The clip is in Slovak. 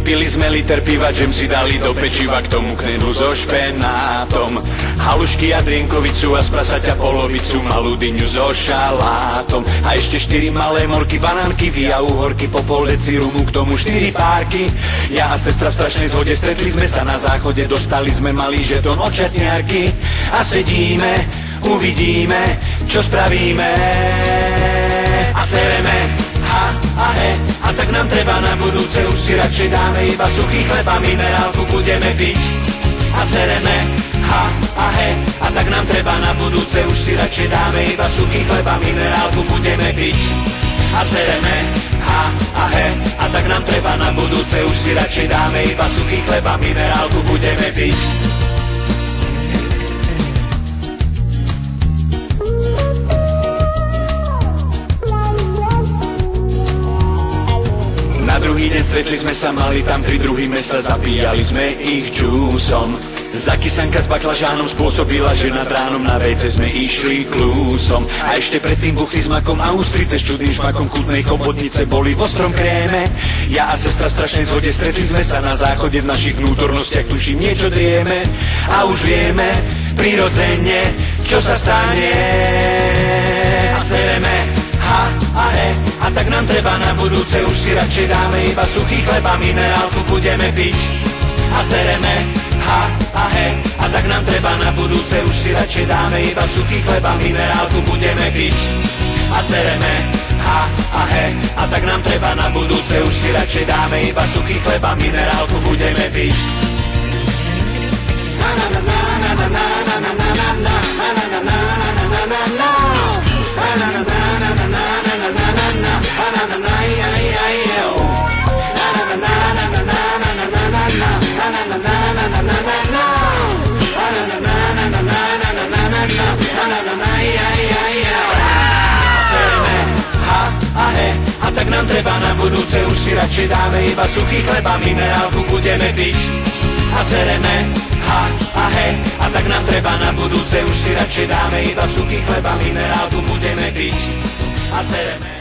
Vypili sme liter piva, džem si dali do pečiva, k tomu knedlu so špenátom, halušky a drienkovicu a z prasaťa polovicu, malú dyňu so šalátom. A ešte 4 malé morky, banánky, a uhorky, po pol deci rumu, k tomu 4 párky. Ja a sestra v strašnej zhode, stretli sme sa na záchode, dostali sme malý žeton od čatniarky. A sedíme, uvidíme, čo spravíme. A sereme, ha a he, a tak nám treba na budúce, už si radšej dáme iba suchý chleb a minerálku budeme piť. A sereme, ha a he, a tak nám treba na budúce, už si radšej dáme iba suchý chleb a minerálku budeme piť. A sereme, ha a he, a tak nám treba na budúce, už si radšej dáme iba suchý chleb a minerálku budeme piť. Na druhý deň stretli sme sa, mali tam 3 druhy mesa, zapíjali sme ich džúsom. Zakysanka s baklažánom spôsobila, že nad ránom na vejce sme išli klúsom. A ešte predtým buchty s makom a ústrice s čudným šmakom chutnej chobotnice boli v ostrom kréme. Ja a sestra v strašnej zhode, stretli sme sa na záchode, v našich vnútornostiach tuším niečo drieme. A už vieme, prirodzene, čo sa stane. A sereme, ha a he, a tak nám treba na budúce, už si radšej dáme iba suchý chleb a minerálku budeme piť. A sereme, ha a he, a tak nám treba na budúce, už si radšej dáme iba suchý chleb a minerálku budeme piť. A sereme, ha a he, a tak nám treba na budúce, už si radšej dáme iba suchý chleb a minerálku budeme piť. Na na na na na na na na na na na na na na na na. A tak nám treba na budúce, už si radšej dáme iba suchý chleb a minerálku budeme piť. A sereme, ha a he, a tak nám treba na budúce, už si radšej dáme iba suchý chleb a minerálku budeme piť. A sereme.